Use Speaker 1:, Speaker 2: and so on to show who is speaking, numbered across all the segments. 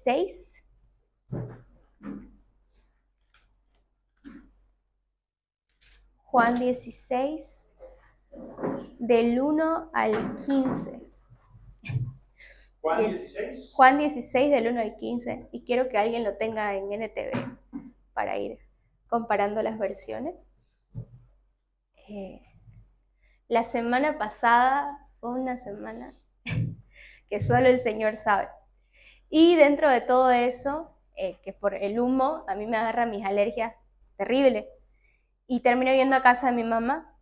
Speaker 1: 16. Juan 16, del 1 al 15.
Speaker 2: Juan 16.
Speaker 1: Juan 16, del 1 al 15. Y quiero que alguien lo tenga en NTV para ir comparando las versiones. La semana pasada fue una semana que solo el Señor sabe. Y dentro de todo eso, que por el humo a mí me agarran mis alergias terribles. Y termino yendo a casa de mi mamá.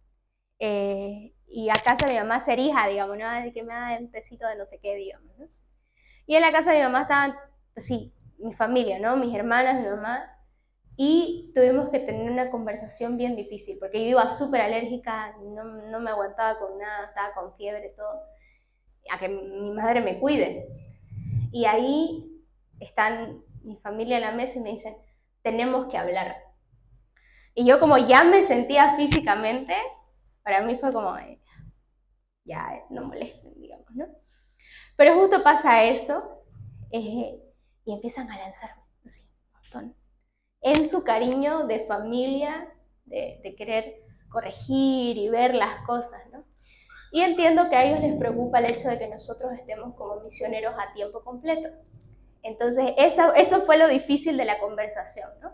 Speaker 1: Y a casa de mi mamá ser hija, digamos, ¿no? De que me da un tecito de no sé qué, digamos, ¿no? Y en la casa de mi mamá estaban, así, mi familia, ¿no? Mis hermanas, mi mamá. Y tuvimos que tener una conversación bien difícil, porque yo iba súper alérgica, no me aguantaba con nada, estaba con fiebre, todo, a que mi madre me cuide. Y ahí están mi familia en la mesa y me dicen, tenemos que hablar. Y yo como ya me sentía físicamente, para mí fue como, ya no molesten, digamos, ¿no? Pero justo pasa eso, y empiezan a lanzarme, así, un montón, en su cariño de familia, de querer corregir y ver las cosas, ¿no? Y entiendo que a ellos les preocupa el hecho de que nosotros estemos como misioneros a tiempo completo. Entonces, eso fue lo difícil de la conversación, ¿no?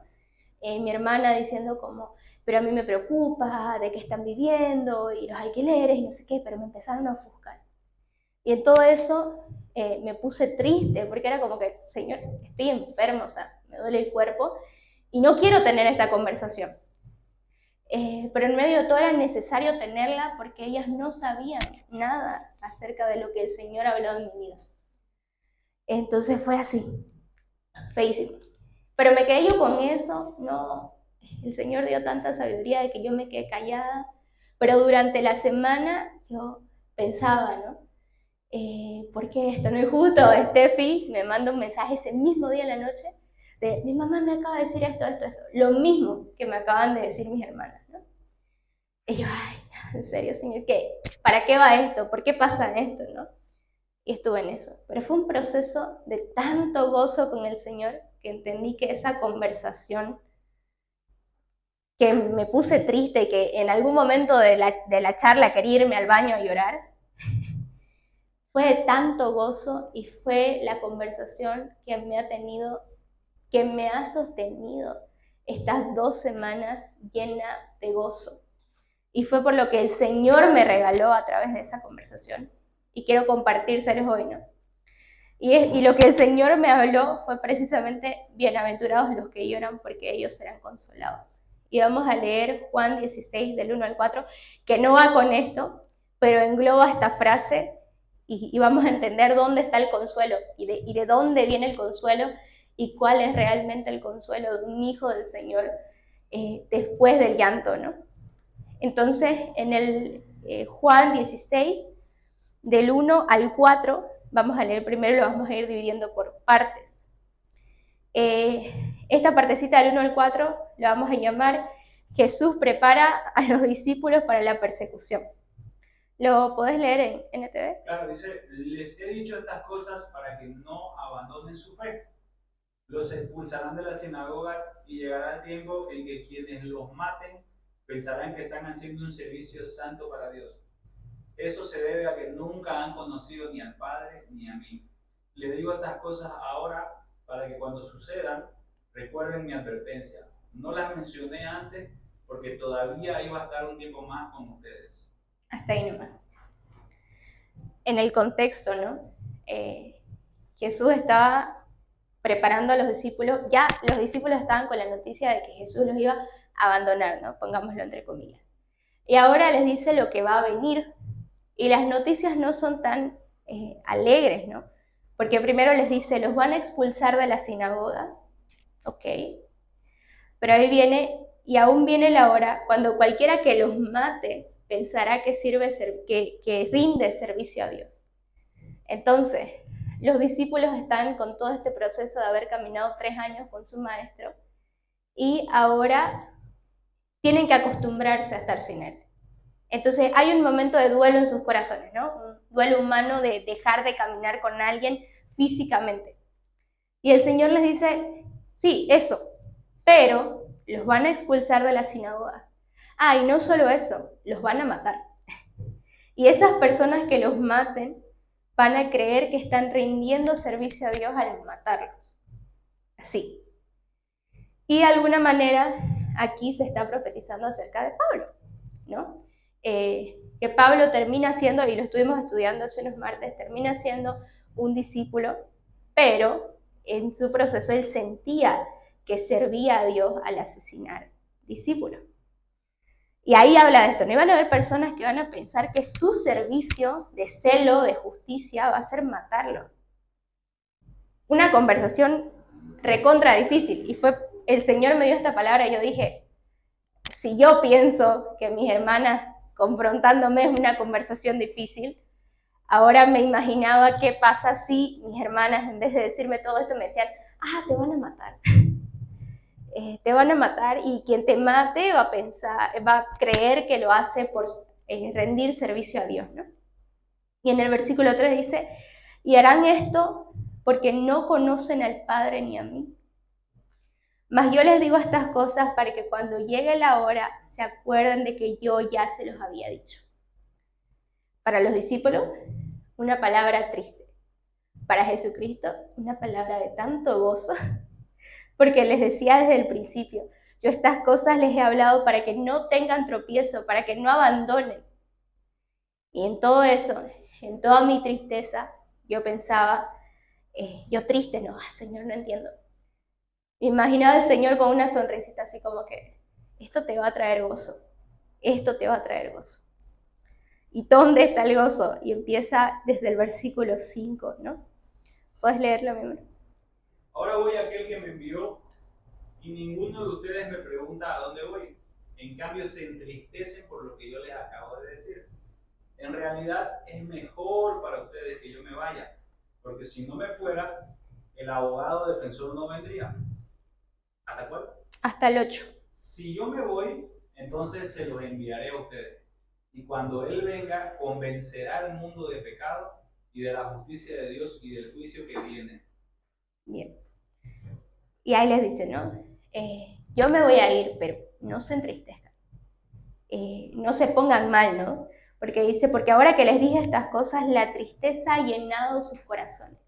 Speaker 1: Mi hermana diciendo como, pero a mí me preocupa de qué están viviendo y los alquileres y no sé qué, pero me empezaron a ofuscar. Y en todo eso me puse triste porque era como que, Señor, estoy enfermo, o sea, me duele el cuerpo y no quiero tener esta conversación. Pero en medio de todo era necesario tenerla porque ellas no sabían nada acerca de lo que el Señor habló en mi vida. Entonces fue así, feísimo. Pero me quedé yo con eso, no, el Señor dio tanta sabiduría de que yo me quedé callada, pero durante la semana yo pensaba, ¿no? ¿Por qué esto no es justo? Steffi me manda un mensaje ese mismo día en la noche de, mi mamá me acaba de decir esto, lo mismo que me acaban de decir mis hermanas, ¿no? Y yo, ay, en serio, Señor, ¿qué? ¿Para qué va esto? ¿Por qué pasa esto, no? Y estuve en eso. Pero fue un proceso de tanto gozo con el Señor que entendí que esa conversación, que me puse triste y que en algún momento de la charla quería irme al baño a llorar, fue de tanto gozo y fue la conversación que me ha tenido, que me ha sostenido estas 2 semanas llena de gozo. Y fue por lo que el Señor me regaló a través de esa conversación. Y quiero compartírselos hoy, ¿no? Y lo que el Señor me habló fue precisamente, bienaventurados los que lloran porque ellos serán consolados. Y vamos a leer Juan 16 del 1 al 4, que no va con esto, pero engloba esta frase y vamos a entender dónde está el consuelo y de dónde viene el consuelo y cuál es realmente el consuelo de un hijo del Señor después del llanto, ¿no? Entonces, en el Juan 16, del 1 al 4, vamos a leer primero, lo vamos a ir dividiendo por partes. Esta partecita del 1 al 4 la vamos a llamar Jesús prepara a los discípulos para la persecución. ¿Lo podés leer en NTV?
Speaker 2: Claro, dice, les he dicho estas cosas para que no abandonen su fe. Los expulsarán de las sinagogas y llegará el tiempo en que quienes los maten pensarán que están haciendo un servicio santo para Dios. Eso se debe a que nunca han conocido ni al Padre ni a mí. Les digo estas cosas ahora para que cuando sucedan recuerden mi advertencia. No las mencioné antes porque todavía iba a estar un tiempo más con ustedes.
Speaker 1: Hasta ahí nomás. En el contexto, ¿no? Jesús estaba preparando a los discípulos, ya los discípulos estaban con la noticia de que Jesús los iba a abandonar, ¿no? Pongámoslo entre comillas. Y ahora les dice lo que va a venir. Y las noticias no son tan alegres, ¿no? Porque primero les dice, los van a expulsar de la sinagoga, ¿ok? Pero ahí viene, y aún viene la hora, cuando cualquiera que los mate pensará que que rinde servicio a Dios. Entonces, los discípulos están con todo este proceso de haber caminado 3 años con su maestro y ahora tienen que acostumbrarse a estar sin él. Entonces hay un momento de duelo en sus corazones, ¿no? Un duelo humano de dejar de caminar con alguien físicamente. Y el Señor les dice, sí, eso, pero los van a expulsar de la sinagoga. Ah, y no solo eso, los van a matar. Y esas personas que los maten van a creer que están rindiendo servicio a Dios al matarlos. Así. Y de alguna manera aquí se está profetizando acerca de Pablo, ¿no? Que Pablo termina siendo, y lo estuvimos estudiando hace unos martes, termina siendo un discípulo, pero en su proceso él sentía que servía a Dios al asesinar discípulos. Y ahí habla de esto, no iban a haber personas que van a pensar que su servicio de celo, de justicia, va a ser matarlo. Una conversación recontra difícil, y fue, el Señor me dio esta palabra y yo dije, si yo pienso que mis hermanas confrontándome es una conversación difícil, ahora me imaginaba qué pasa si mis hermanas, en vez de decirme todo esto, me decían, te van a matar. Te van a matar y quien te mate va a creer que lo hace por rendir servicio a Dios, ¿no? Y en el versículo 3 dice, y harán esto porque no conocen al Padre ni a mí. Mas yo les digo estas cosas para que cuando llegue la hora se acuerden de que yo ya se los había dicho. Para los discípulos, una palabra triste. Para Jesucristo, una palabra de tanto gozo, porque les decía desde el principio, yo estas cosas les he hablado para que no tengan tropiezo, para que no abandonen. Y en todo eso, en toda mi tristeza, yo pensaba, yo triste, no, Señor, no entiendo. Me imaginaba al Señor con una sonrisita así como que, esto te va a traer gozo, esto te va a traer gozo. ¿Y dónde está el gozo? Y empieza desde el versículo 5, ¿no? ¿Puedes leerlo, mi amor?
Speaker 2: Ahora voy a aquel que me envió y ninguno de ustedes me pregunta a dónde voy. En cambio se entristecen por lo que yo les acabo de decir. En realidad es mejor para ustedes que yo me vaya, porque si no me fuera, el abogado defensor no vendría. ¿Hasta cuándo?
Speaker 1: Hasta el 8.
Speaker 2: Si yo me voy, entonces se los enviaré a ustedes. Y cuando Él venga, convencerá al mundo de pecado y de la justicia de Dios y del juicio que viene.
Speaker 1: Bien. Y ahí les dice, ¿no? Yo me voy a ir, pero no se entristezcan. No se pongan mal, ¿no? Porque dice, porque ahora que les dije estas cosas, la tristeza ha llenado sus corazones.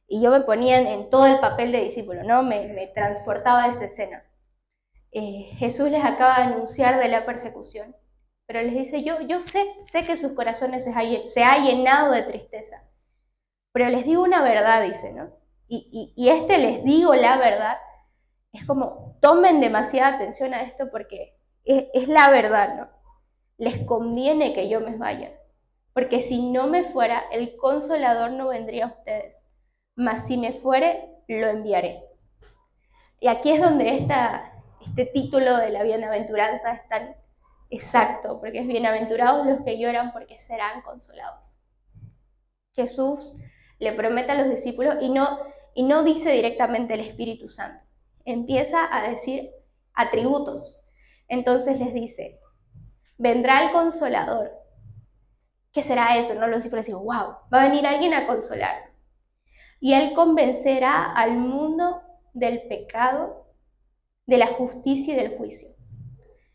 Speaker 1: Y yo me ponía en todo el papel de discípulo, ¿no? Me transportaba a esa escena. Jesús les acaba de anunciar de la persecución, pero les dice, yo sé que sus corazones se ha llenado de tristeza, pero les digo una verdad, dice, ¿no? Y les digo la verdad, es como, tomen demasiada atención a esto porque es la verdad, ¿no? Les conviene que yo me vaya, porque si no me fuera, el Consolador no vendría a ustedes, mas si me fuere, lo enviaré. Y aquí es donde este título de la bienaventuranza es tan exacto, porque es bienaventurados los que lloran porque serán consolados. Jesús le promete a los discípulos y no dice directamente el Espíritu Santo, empieza a decir atributos. Entonces les dice, vendrá el Consolador. ¿Qué será eso? ¿No? Los discípulos dicen, wow, va a venir alguien a consolar. Y Él convencerá al mundo del pecado, de la justicia y del juicio.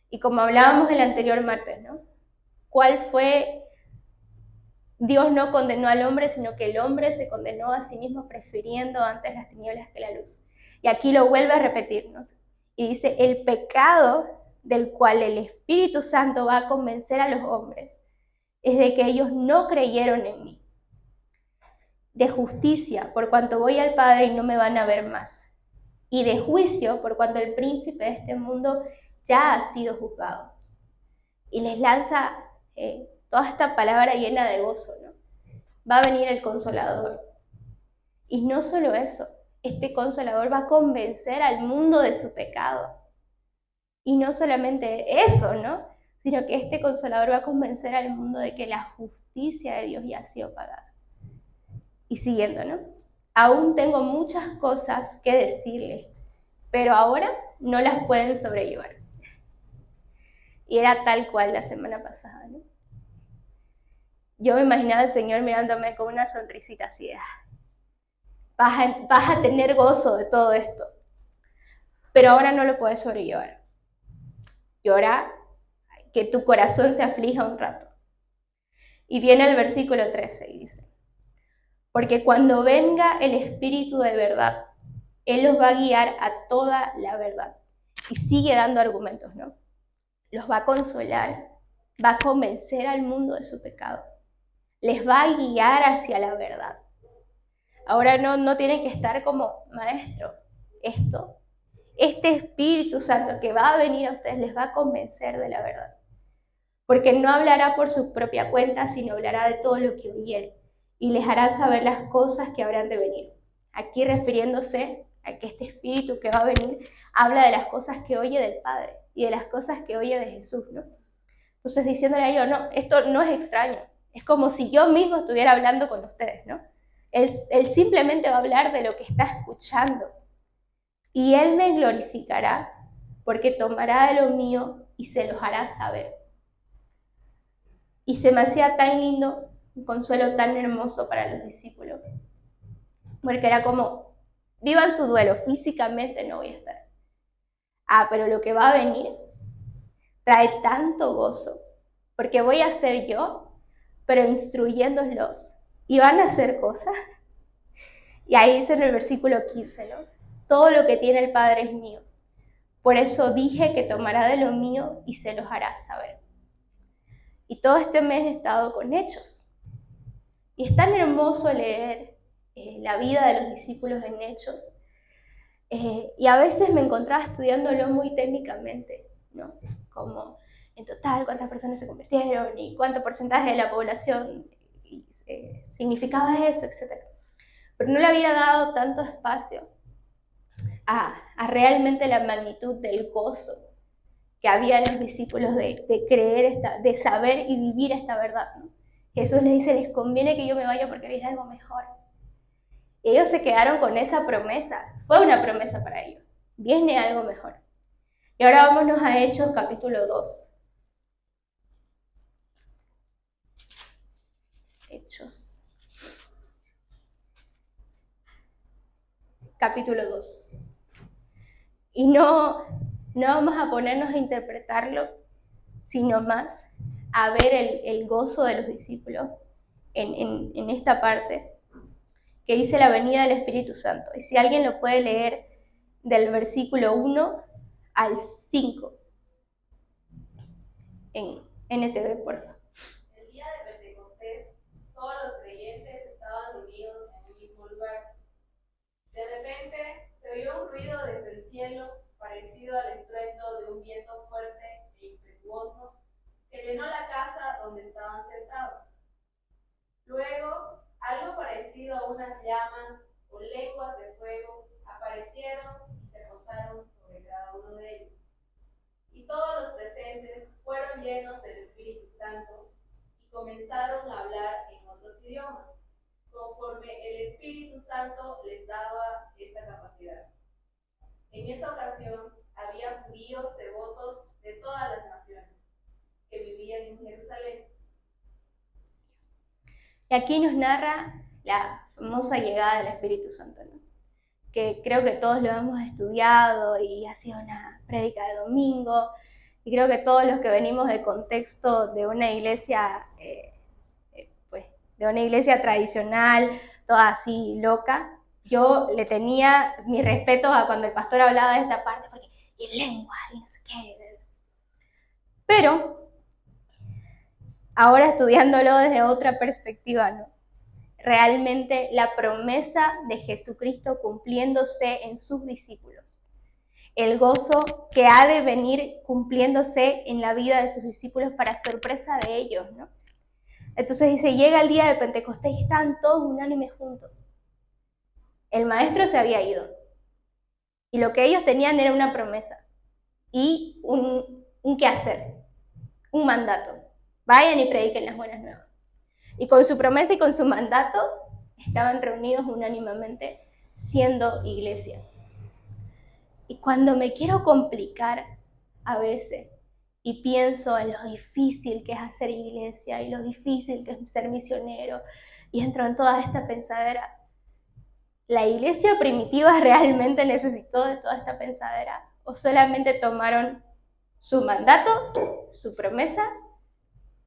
Speaker 1: Y como hablábamos el anterior martes, ¿no? ¿Cuál fue? Dios no condenó al hombre, sino que el hombre se condenó a sí mismo prefiriendo antes las tinieblas que la luz. Y aquí lo vuelve a repetir, ¿no? Y dice, el pecado del cual el Espíritu Santo va a convencer a los hombres es de que ellos no creyeron en mí. De justicia, por cuanto voy al Padre y no me van a ver más. Y de juicio, por cuanto el príncipe de este mundo ya ha sido juzgado. Y les lanza toda esta palabra llena de gozo, ¿no? Va a venir el Consolador. Y no solo eso, este Consolador va a convencer al mundo de su pecado. Y no solamente eso, ¿no? Sino que este Consolador va a convencer al mundo de que la justicia de Dios ya ha sido pagada. Y siguiendo, ¿no? Aún tengo muchas cosas que decirles, pero ahora no las pueden sobrellevar. Y era tal cual la semana pasada, ¿no? Yo me imaginaba al Señor mirándome con una sonrisita así, vas a tener gozo de todo esto. Pero ahora no lo puedes sobrellevar. Llora, que tu corazón se aflija un rato. Y viene el versículo 13 y dice: porque cuando venga el Espíritu de verdad, Él los va a guiar a toda la verdad. Y sigue dando argumentos, ¿no? Los va a consolar, va a convencer al mundo de su pecado, les va a guiar hacia la verdad. Ahora no tienen que estar como maestro. Este Espíritu Santo que va a venir a ustedes les va a convencer de la verdad. Porque no hablará por su propia cuenta, sino hablará de todo lo que oyere y les hará saber las cosas que habrán de venir. Aquí refiriéndose a que este Espíritu que va a venir habla de las cosas que oye del Padre y de las cosas que oye de Jesús, ¿no? Entonces diciéndole a ellos, no, esto no es extraño, es como si yo mismo estuviera hablando con ustedes, ¿no? Él simplemente va a hablar de lo que está escuchando. Y Él me glorificará, porque tomará de lo mío y se los hará saber. Y se me hacía tan lindo, un consuelo tan hermoso para los discípulos, porque era como, vivan su duelo, físicamente no voy a estar. Pero lo que va a venir trae tanto gozo, porque voy a ser yo, pero instruyéndolos, y van a hacer cosas. Y ahí dice en el versículo 15, ¿no? Todo lo que tiene el Padre es mío. Por eso dije que tomará de lo mío y se los hará saber. Y todo este mes he estado con Hechos. Y es tan hermoso leer la vida de los discípulos en Hechos. Y a veces me encontraba estudiándolo muy técnicamente, ¿no? Como en total cuántas personas se convirtieron y cuánto porcentaje de la población significaba eso, etc. Pero no le había dado tanto espacio a realmente la magnitud del gozo que había en los discípulos de creer, de saber y vivir esta verdad, ¿no? Jesús les dice, les conviene que yo me vaya porque viene algo mejor. Y ellos se quedaron con esa promesa, fue una promesa para ellos, viene algo mejor. Y ahora vámonos a Hechos capítulo 2. Hechos. Capítulo 2. Y no vamos a ponernos a interpretarlo, sino más a ver el gozo de los discípulos en esta parte, que dice la venida del Espíritu Santo. Y si alguien lo puede leer del versículo 1 al 5 en NTV, por favor.
Speaker 3: El día de Pentecostés, todos los creyentes estaban reunidos en el mismo lugar. De repente se oyó un ruido desde el cielo, parecido al estruendo de un viento fuerte e impetuoso, que llenó la casa donde estaban sentados. Luego, algo parecido a unas llamas o lenguas de fuego aparecieron y se posaron sobre cada uno de ellos. Y todos los presentes fueron llenos del Espíritu Santo y comenzaron a hablar en otros idiomas, conforme el Espíritu Santo les daba esa capacidad. En esa ocasión había judíos devotos de todas las naciones que vivían en Jerusalén.
Speaker 1: Y aquí nos narra la famosa llegada del Espíritu Santo, ¿no? Que creo que todos lo hemos estudiado y ha sido una prédica de domingo, y creo que todos los que venimos del contexto de una iglesia, pues, de una iglesia tradicional, toda así loca, yo le tenía mi respeto a cuando el pastor hablaba de esta parte, porque y lengua y no sé qué. Pero ahora estudiándolo desde otra perspectiva, ¿no? Realmente la promesa de Jesucristo cumpliéndose en sus discípulos. El gozo que ha de venir cumpliéndose en la vida de sus discípulos para sorpresa de ellos, ¿no? Entonces dice, llega el día de Pentecostés y estaban todos unánimes juntos. El maestro se había ido. Y lo que ellos tenían era una promesa y un qué hacer, un mandato. Vayan y prediquen las buenas nuevas. Y con su promesa y con su mandato estaban reunidos unánimemente siendo iglesia. Y cuando me quiero complicar a veces y pienso en lo difícil que es hacer iglesia y lo difícil que es ser misionero y entro en toda esta pensadera, ¿La iglesia primitiva realmente necesitó de toda esta pensadera? ¿O solamente tomaron su mandato, su promesa,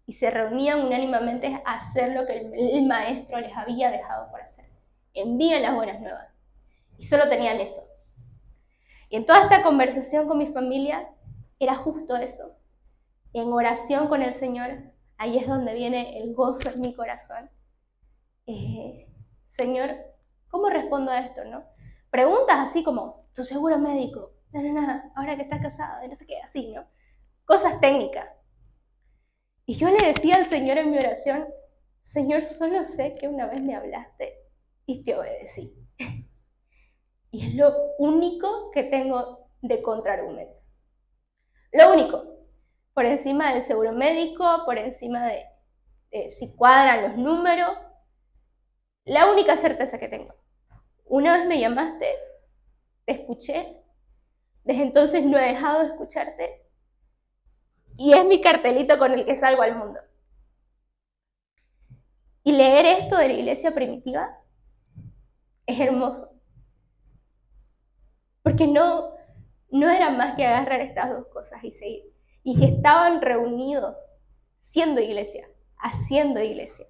Speaker 1: y se reunían unánimemente a hacer lo que el maestro les había dejado por hacer? Envían las buenas nuevas. Y solo tenían eso. Y en toda esta conversación con mi familia era justo eso. En oración con el Señor, ahí es donde viene el gozo en mi corazón. Señor, ¿cómo respondo a esto, no? Preguntas así como, ¿tu seguro médico? No, ahora que estás casada, no sé qué, así, ¿no? Cosas técnicas. Y yo le decía al Señor en mi oración, Señor, solo sé que una vez me hablaste y te obedecí. Y es lo único que tengo de contraargumento. Lo único. Por encima del seguro médico, por encima de si cuadran los números. La única certeza que tengo. Una vez me llamaste, te escuché, desde entonces no he dejado de escucharte, y es mi cartelito con el que salgo al mundo. Y leer esto de la iglesia primitiva es hermoso. Porque no era más que agarrar estas dos cosas y seguir. Y si estaban reunidos, siendo iglesia, haciendo iglesia.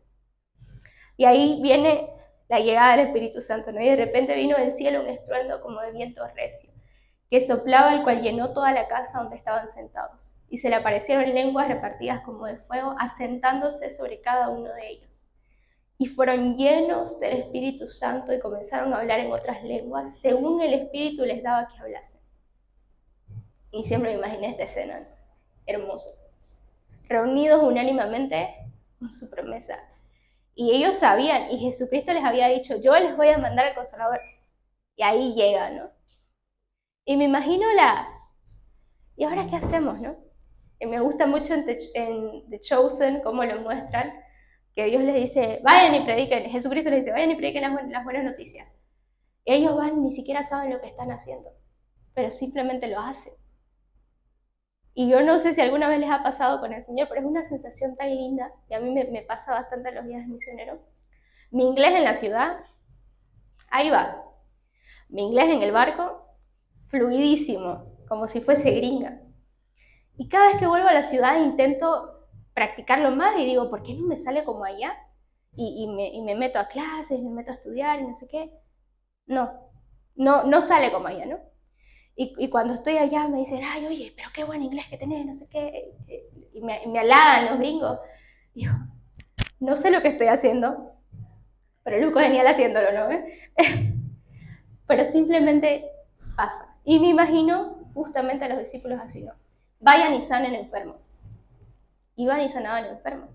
Speaker 1: Y ahí viene la llegada del Espíritu Santo, ¿no? Y de repente vino del cielo un estruendo como de viento recio, que soplaba, el cual llenó toda la casa donde estaban sentados. Y se le aparecieron lenguas repartidas como de fuego, asentándose sobre cada uno de ellos. Y fueron llenos del Espíritu Santo y comenzaron a hablar en otras lenguas, según el Espíritu les daba que hablasen. Y siempre me imaginé esta escena, ¿no? Hermoso. Reunidos unánimemente con su promesa. Y ellos sabían, y Jesucristo les había dicho, yo les voy a mandar al Consolador. Y ahí llega, ¿no? Y me imagino ¿y ahora qué hacemos, no? Y me gusta mucho en The Chosen cómo lo muestran, que Dios les dice, vayan y prediquen, Jesucristo les dice, vayan y prediquen las buenas noticias. Y ellos van, ni siquiera saben lo que están haciendo, pero simplemente lo hacen. Y yo no sé si alguna vez les ha pasado con el Señor, pero es una sensación tan linda, y a mí me pasa bastante en los viajes misioneros. Mi inglés en la ciudad, ahí va. Mi inglés en el barco, fluidísimo, como si fuese gringa. Y cada vez que vuelvo a la ciudad intento practicarlo más y digo, ¿por qué no me sale como allá? Y me meto a clases, me meto a estudiar y no sé qué. No sale como allá, ¿no? Y cuando estoy allá me dicen, ay, oye, pero qué buen inglés que tenés, no sé qué. Y me halagan los gringos. Y digo, no sé lo que estoy haciendo, pero Luco es genial haciéndolo, ¿no? Pero simplemente pasa. Y me imagino justamente a los discípulos así, ¿no? Vayan y sanen enfermos. Iban y sanaban enfermos.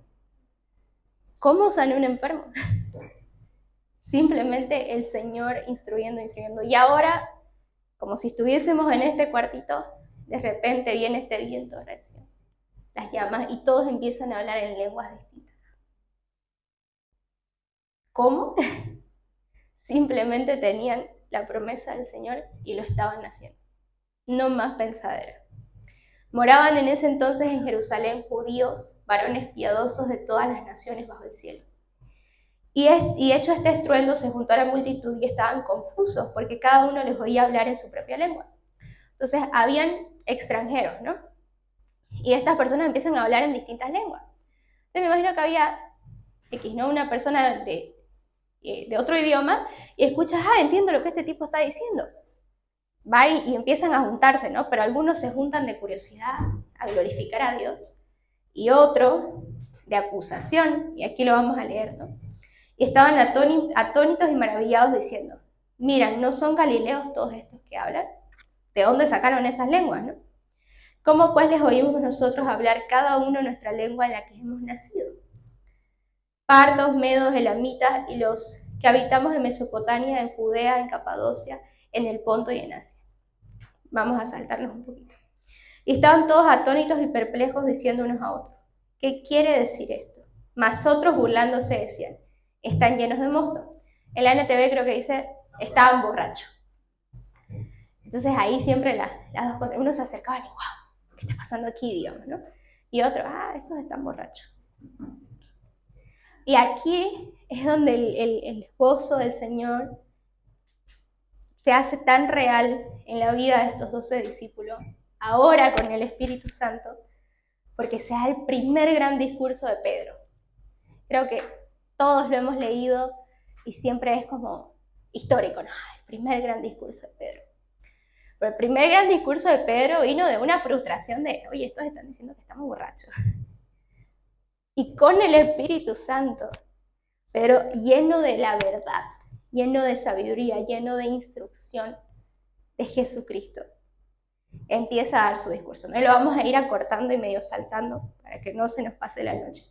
Speaker 1: ¿Cómo sanó un enfermo? Simplemente el Señor instruyendo. Y ahora, como si estuviésemos en este cuartito, de repente viene este viento recio, las llamas, y todos empiezan a hablar en lenguas distintas. ¿Cómo? Simplemente tenían la promesa del Señor y lo estaban haciendo. No más pensadera. Moraban en ese entonces en Jerusalén judíos, varones piadosos de todas las naciones bajo el cielo. Y hecho este estruendo, se juntó a la multitud y estaban confusos porque cada uno les oía hablar en su propia lengua. Entonces habían extranjeros, ¿no? Y estas personas empiezan a hablar en distintas lenguas. Entonces me imagino que había ¿no? Una persona de otro idioma y escuchas, entiendo lo que este tipo está diciendo. Va y empiezan a juntarse, ¿no? Pero algunos se juntan de curiosidad a glorificar a Dios y otro de acusación, y aquí lo vamos a leer, ¿no? Y estaban atónitos y maravillados diciendo, miran, ¿no son galileos todos estos que hablan? ¿De dónde sacaron esas lenguas, no? ¿Cómo pues les oímos nosotros hablar cada uno nuestra lengua en la que hemos nacido? Partos, medos, elamitas y los que habitamos en Mesopotamia, en Judea, en Capadocia, en el Ponto y en Asia. Vamos a saltarnos un poquito. Y estaban todos atónitos y perplejos diciendo unos a otros, ¿qué quiere decir esto? Mas otros burlándose decían, están llenos de mosto. En la NTV creo que dice, estaban borrachos. Entonces ahí siempre las dos cosas, uno se acercaba y wow, ¿qué está pasando aquí, digamos, no? Y otro, esos están borrachos. Y aquí es donde el gozo del Señor se hace tan real en la vida de estos 12 discípulos, ahora con el Espíritu Santo, porque se da el primer gran discurso de Pedro. Creo que todos lo hemos leído y siempre es como histórico, ¿no? El primer gran discurso de Pedro. Pero el primer gran discurso de Pedro vino de una frustración de, oye, estos están diciendo que estamos borrachos. Y con el Espíritu Santo, pero lleno de la verdad, lleno de sabiduría, lleno de instrucción de Jesucristo, empieza a dar su discurso. No lo vamos a ir acortando y medio saltando para que no se nos pase la noche.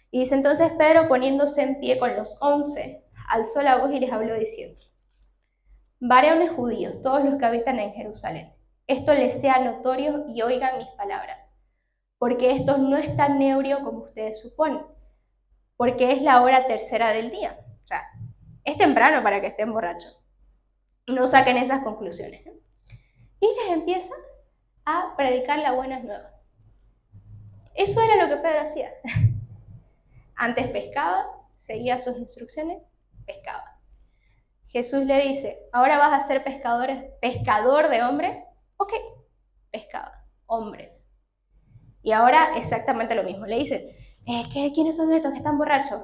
Speaker 1: Y dice entonces Pedro, poniéndose en pie con los 11, alzó la voz y les habló diciendo: varones judíos, todos los que habitan en Jerusalén, esto les sea notorio y oigan mis palabras, porque estos no están ebrios como ustedes suponen, porque es la hora tercera del día. O sea, es temprano para que estén borrachos. No saquen esas conclusiones, ¿no? Y les empieza a predicar las buenas nuevas. Eso era lo que Pedro hacía. Antes pescaba, seguía sus instrucciones, pescaba. Jesús le dice, ahora vas a ser pescador de hombres. Ok, pescaba, hombres. Y ahora exactamente lo mismo. Le dicen, ¿quiénes son estos que están borrachos?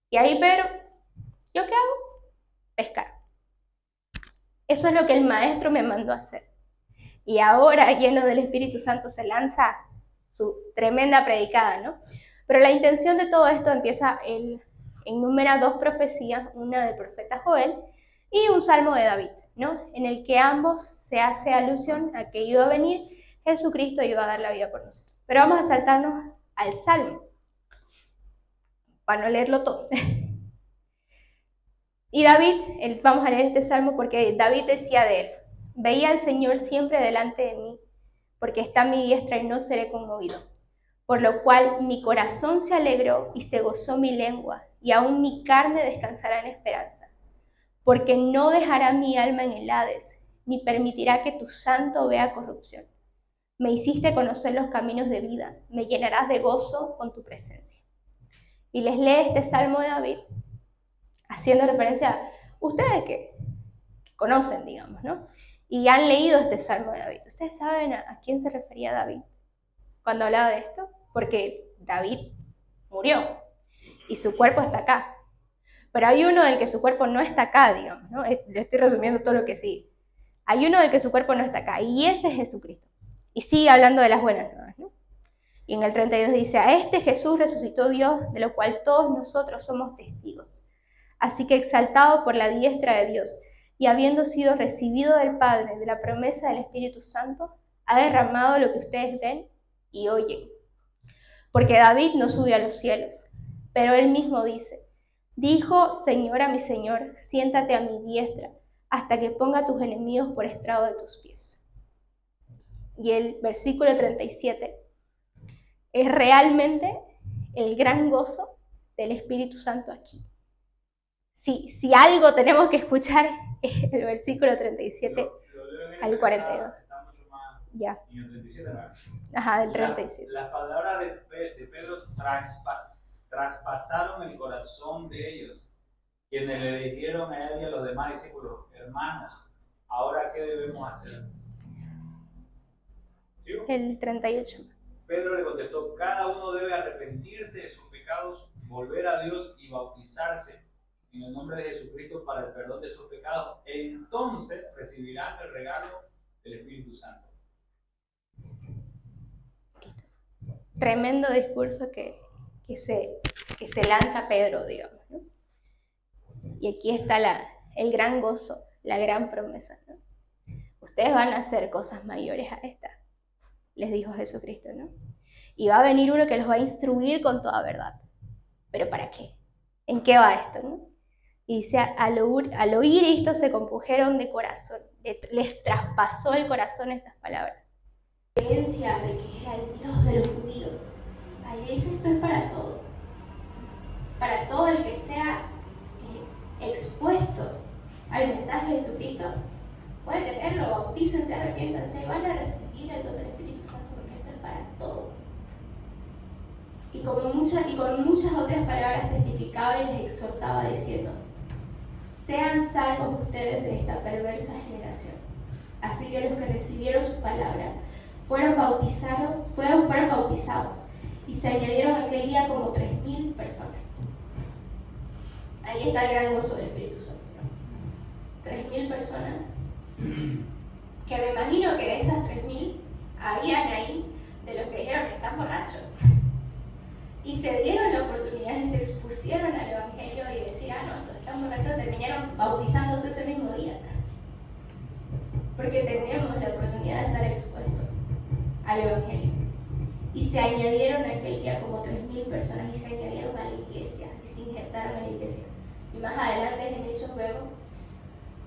Speaker 1: Y ahí Pedro, ¿yo qué hago? Pescar. Eso es lo que el maestro me mandó a hacer. Y ahora, lleno del Espíritu Santo, se lanza su tremenda predicada, ¿no? Pero la intención de todo esto empieza, enumera 2 profecías, una del profeta Joel y un salmo de David, ¿no? En el que ambos se hace alusión a que iba a venir Jesucristo y iba a dar la vida por nosotros. Pero vamos a saltarnos al salmo, para no leerlo todo. Y David, vamos a leer este salmo porque David decía de él, veía al Señor siempre delante de mí, porque está a mi diestra y no seré conmovido. Por lo cual mi corazón se alegró y se gozó mi lengua, y aún mi carne descansará en esperanza. Porque no dejará mi alma en el Hades, ni permitirá que tu santo vea corrupción. Me hiciste conocer los caminos de vida, me llenarás de gozo con tu presencia. Y les lee este salmo de David, haciendo referencia a ustedes que conocen, digamos, ¿no? Y han leído este salmo de David. ¿Ustedes saben a quién se refería David cuando hablaba de esto? Porque David murió y su cuerpo está acá. Pero hay uno del que su cuerpo no está acá, digamos, ¿no? Le estoy resumiendo todo lo que sigue. Hay uno del que su cuerpo no está acá, y ese es Jesucristo. Y sigue hablando de las buenas nuevas, ¿no? Y en el 32 dice, a este Jesús resucitó Dios, de lo cual todos nosotros somos testigos. Así que exaltado por la diestra de Dios, y habiendo sido recibido del Padre de la promesa del Espíritu Santo, ha derramado lo que ustedes ven y oyen. Porque David no subió a los cielos, pero él mismo dijo, Señor a mi Señor, siéntate a mi diestra, hasta que ponga tus enemigos por estrado de tus pies. Y el versículo 37 es realmente el gran gozo del Espíritu Santo aquí. Si algo tenemos que escuchar es el versículo 37 al 42.
Speaker 2: Está mucho más.
Speaker 1: Ya.
Speaker 2: Y el 37, ¿verdad?
Speaker 1: Ajá, del 37.
Speaker 2: Las palabras de Pedro traspasaron el corazón de ellos, quienes le dijeron a él y a los demás discípulos, hermanos, ¿ahora qué debemos hacer? ¿Sí?
Speaker 1: El 38.
Speaker 2: Pedro le contestó, cada uno debe arrepentirse de sus pecados, volver a Dios y bautizarse en el nombre de Jesucristo para el perdón de sus pecados. Entonces recibirán el regalo del Espíritu Santo.
Speaker 1: Tremendo discurso que se lanza Pedro, digamos, ¿no? Y aquí está el gran gozo, la gran promesa, ¿no? Ustedes van a hacer cosas mayores a esta, les dijo Jesucristo, ¿no? Y va a venir uno que los va a instruir con toda verdad. ¿Pero para qué? ¿En qué va esto, no? Y dice, al oír esto se compungeron de corazón, les traspasó el corazón estas palabras. La creencia de que era el Dios de los judíos. Ahí dice, esto es para todo el que sea expuesto al mensaje de Jesucristo, puede tenerlo, bautícense, arrepiéntanse y van a recibir el don del Espíritu Santo, porque esto es para todos. Y con muchas otras palabras testificaba y les exhortaba diciendo, sean salvos ustedes de esta perversa generación. Así que los que recibieron su palabra fueron bautizados y se añadieron aquel día como 3,000 personas. Ahí está el gran gozo del Espíritu Santo. 3,000 personas, que me imagino que de esas 3,000 habían ahí de los que dijeron que están borrachos. Y se dieron la oportunidad y se expusieron al Evangelio y decir, no, estos están borrachos, terminaron bautizándose ese mismo día. Porque tenemos la oportunidad de estar expuestos al Evangelio. Y se añadieron aquel día como 3,000 personas y se añadieron a la iglesia y se injertaron a la iglesia. Y más adelante en Hechos vemos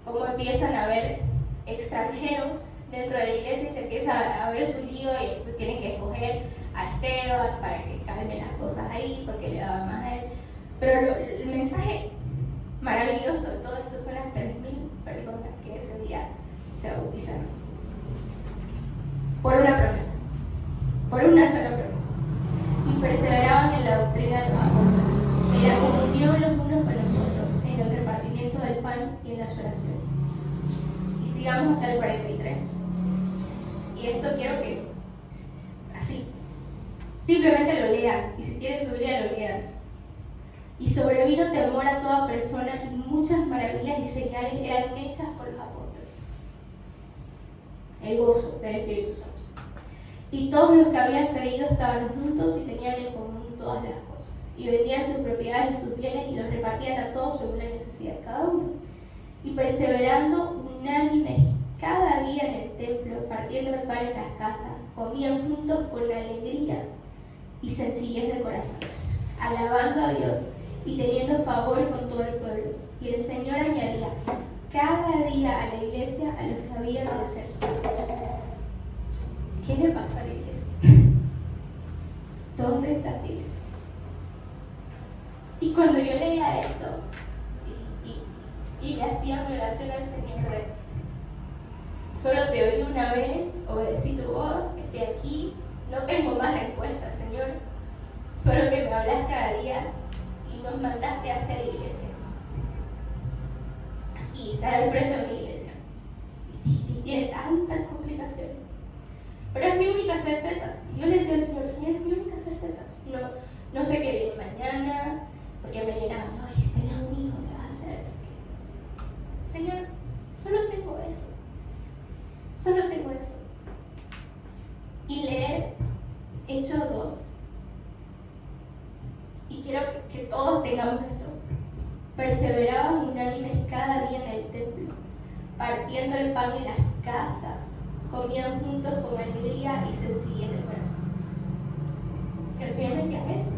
Speaker 1: cómo empiezan a haber extranjeros dentro de la iglesia y se empieza a ver su lío y entonces tienen que escoger a Esteban para que calme las cosas ahí porque le daba más a él. Pero el mensaje maravilloso de todo esto son las 3,000 personas que ese día se bautizaron por una promesa, por una sola promesa, y perseveraban en la doctrina de los apóstoles, en la comunión los unos con los otros, en el repartimiento del pan y en las oraciones. Y sigamos hasta el 43. Y esto quiero que así simplemente lo lean, y si tienen su Biblia lo lean. Y sobrevino temor a toda persona, y muchas maravillas y señales eran hechas por los apóstoles. El gozo del Espíritu Santo. Y todos los que habían creído estaban juntos y tenían en común todas las cosas. Y vendían sus propiedades y sus bienes y los repartían a todos según la necesidad de cada uno. Y perseverando unánimes cada día en el templo, partiendo el pan en las casas, comían juntos con alegría y sencillez de corazón, alabando a Dios y teniendo favor con todo el pueblo. Y el Señor añadía cada día a la iglesia a los que habían de ser salvos. ¿Qué le pasa a la iglesia? ¿Dónde está la iglesia? Y cuando yo leía esto y le hacía mi oración al Señor de solo te oí una vez, obedecí tu voz, estoy aquí, no tengo más respuesta, Señor, solo que me hablas cada día y nos mandaste a hacer iglesia. Aquí, estar al frente de mi iglesia. Y tiene tantas complicaciones. Pero es mi única certeza. Y yo le decía al Señor, es mi única certeza. No sé qué viene mañana, porque me llenaban, y si tenés un hijo, ¿qué vas a hacer? Señor, solo tengo eso. Solo tengo eso. Y leer Hechos 2. Y quiero que todos tengamos esto. Perseveraban unánimes cada día en el templo, partiendo el pan en las casas, comían juntos con alegría y sencillez de corazón. El Señor decía eso.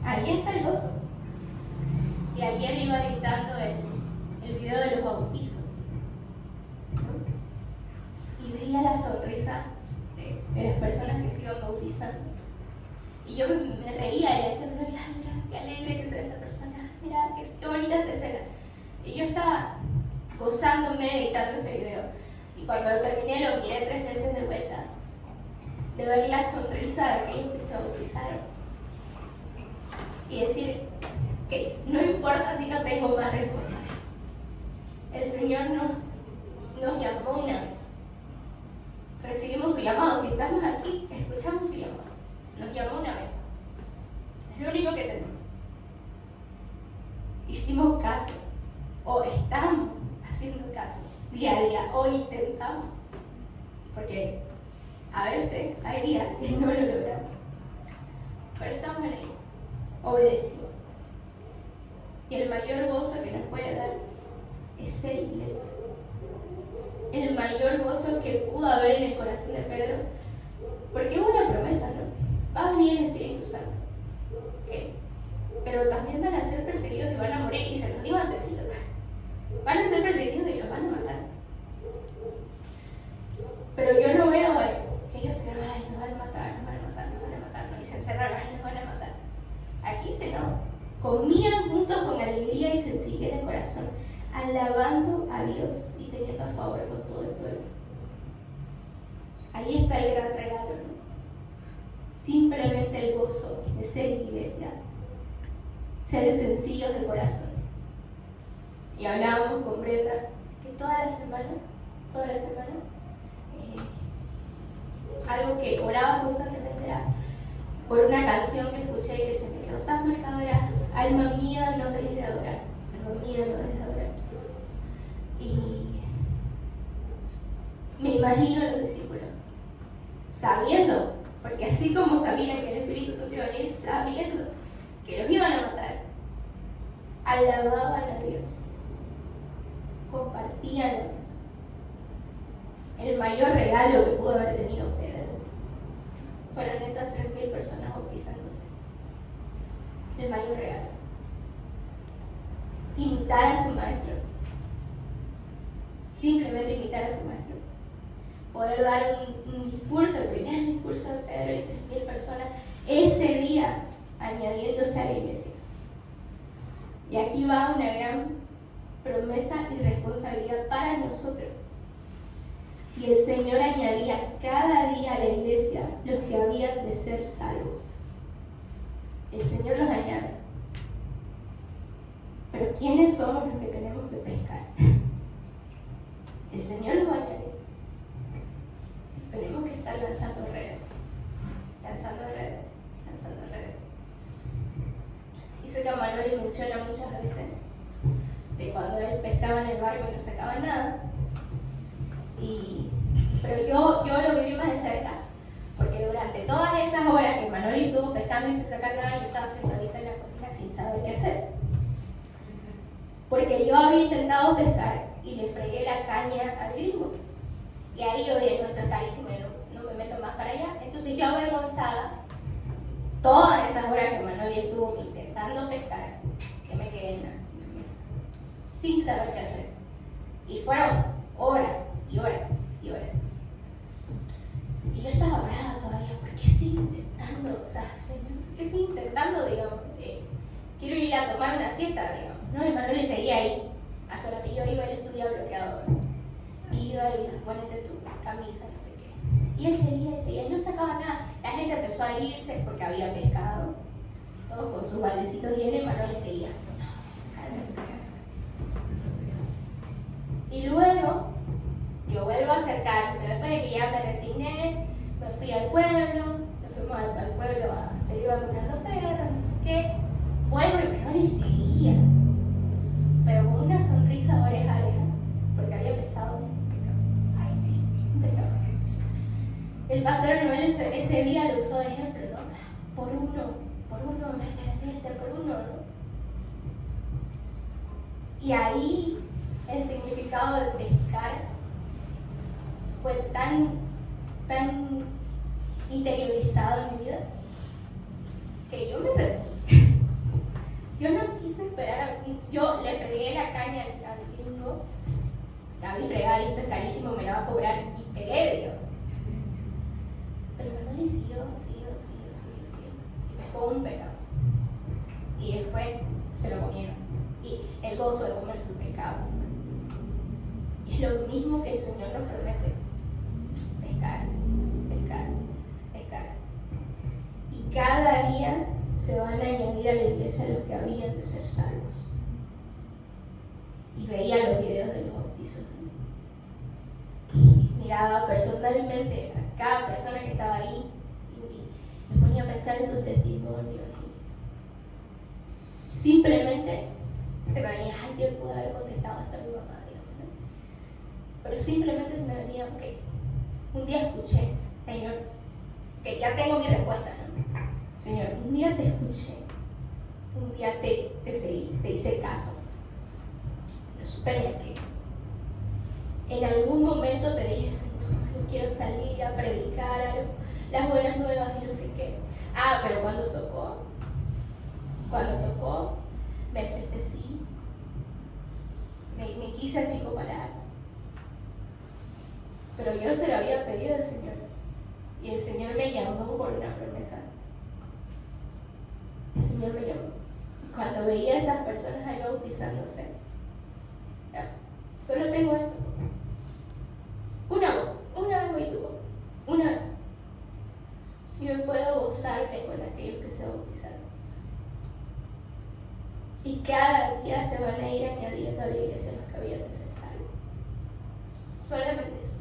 Speaker 1: Ahí está el gozo. Y ayer iba editando el video de los bautizos, ¿no? Y veía la sonrisa de las personas que se iban bautizando. Y yo me reía y decía, mira, qué alegre que sea esta persona, mira, qué bonita esta escena. Y yo estaba gozándome editando ese video. Y cuando lo terminé lo miré 3 veces de vuelta, de ver la sonrisa de aquellos que se bautizaron. Y decir, que no importa si no tengo más respuesta. El Señor nos llamó una vez. Recibimos su llamado. Si estamos aquí, escuchamos su llamado. Nos llamó una vez. Es lo único que tenemos. Hicimos caso. O estamos haciendo caso. Día a día. O intentamos. Porque a veces hay días que no lo logramos. Pero estamos en ello. Obedecimos. Y el mayor gozo que nos puede dar es ser iglesia. El mayor gozo que pudo haber en el corazón de Pedro, porque hubo una promesa, ¿no? Va a venir el Espíritu Santo, ¿okay? Pero también van a ser perseguidos y van a morir, y se los digo antesito, van a ser perseguidos y los van a matar. Pero yo no veo que ellos se nos van a matar, y se encerraron, nos van a matar. Aquí dice no. Comían juntos con alegría y sencillez de corazón, alabando a Dios y teniendo favor con todo el pueblo. Ahí está el gran regalo, ¿no? Simplemente el gozo de ser iglesia, ser sencillos de corazón. y hablábamos con Brenda que toda la semana, algo que oraba constantemente era por una canción que escuché y que se me quedó tan marcada, era alma mía no dejes de adorar, alma mía no dejes de adorar. Y me imagino a los discípulos sabiendo, porque así como sabían que el Espíritu Santo iba a venir, sabiendo que los iban a matar, alababan a Dios, compartían la mesa. El mayor regalo que pudo haber tenido Pedro fueron esas 3.000 personas bautizándose. El mayor regalo. Imitar a su maestro. Simplemente imitar a su maestro. Poder dar un discurso, el primer discurso de Pedro y 3.000 personas, ese día añadiéndose a la iglesia. Y aquí va una gran promesa y responsabilidad para nosotros. Y el Señor añadía cada día a la iglesia los que habían de ser salvos. El Señor los añade. Pero ¿quiénes somos los que tenemos que pescar? El Señor los va a añadir. Tenemos que estar lanzando redes. Dice que Manoli menciona muchas veces de cuando él pescaba en el barco y no sacaba nada. Pero yo lo viví más de cerca, porque durante todas esas horas que Manoli estuvo pescando y sin sacar nada, yo estaba sentadita en la cocina sin saber qué hacer. Porque yo había intentado pescar y le fregué la caña al gringo. Y ahí yo dije, no, esto es carísimo, no me meto más para allá. Entonces yo avergonzada, todas esas horas que Manoli estuvo intentando pescar, que me quedé en la mesa, sin saber qué hacer. Y fueron horas y horas. Y yo estaba brava todavía, porque sigue intentando, digamos, quiero ir a tomar una siesta, digamos, ¿no? Y Manoli seguía ahí, a solas, y yo iba y le subía bloqueador. Iba y ponete tu camisa, no sé qué. Y él seguía, y no sacaba nada. La gente empezó a irse porque había pescado, todos con sus baldecitos llenos, y Manoli seguía. No, sacar. Y luego, yo vuelvo a acercar, pero después de que ya me resigné, me fui al pueblo, nos fuimos al pueblo a seguir vacunando perros, no sé qué. Vuelvo y Manoli seguía, pero con una sonrisa de oreja a oreja, porque había pescado un pecado. El pastor Noel ese día lo usó de ejemplo, ¿no? Por uno, no pertenecerse, por uno, ¿no? Y ahí el significado de pescar fue tan interiorizado en mi vida que yo me rendí. Yo no quise esperar yo le fregué la caña al gringo, a mi fregada, esto es carísimo, me la va a cobrar, y peleé, digo. Pero Manoli siguió, y pescó un pecado. Y después se lo comieron. Y el gozo de comer su pecado. Y es lo mismo que el Señor nos promete. Pescar. Y cada día se van a añadir a la iglesia los que habían de ser salvos. Y veía los videos de los bautizos. Y miraba personalmente a cada persona que estaba ahí. Y me ponía a pensar en sus testimonios. Y simplemente se me venía, ay, yo pude haber contestado esto a mi mamá, digamos, ¿no? Pero simplemente se me venía, ok, un día escuché, Señor, que ya tengo mi respuesta, ¿no? Señor, un día te escuché, un día te seguí, te hice caso. No supe qué. En algún momento te dije, Señor, yo quiero salir a predicar las buenas nuevas y no sé qué. Pero cuando tocó, me entristecí, me quise achicopalar. Pero yo se lo había pedido al Señor. Y el Señor me llamó por una promesa. El Señor me llamó. Cuando veía a esas personas ahí bautizándose, solo tengo esto. Una vez voy tuvo. Una vez. Y yo puedo gozarme con aquellos que se bautizaron. Y cada día se van a ir añadiendo a la iglesia los que habían de ser salvos. Solamente eso.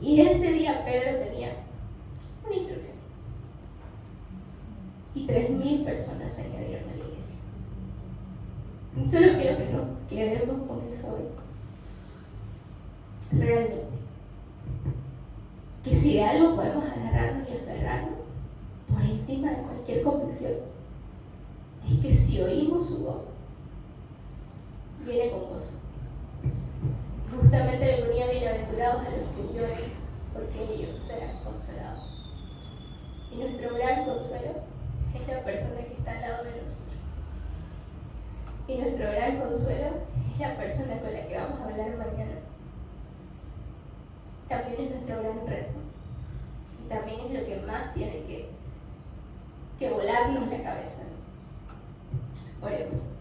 Speaker 1: Y ese día Pedro tenía una instrucción. Y 3.000 personas se añadieron a la iglesia. Y solo quiero que nos quedemos con eso hoy. Realmente. Que si de algo podemos agarrarnos y aferrarnos por encima de cualquier convicción, es que si oímos su voz, viene con gozo. Justamente le ponía bienaventurados a los que lloran, porque ellos serán consolados. Y nuestro gran consuelo es la persona que está al lado de nosotros. Y nuestro gran consuelo es la persona con la que vamos a hablar mañana. También es nuestro gran reto. Y también es lo que más tiene que volarnos la cabeza. Oremos.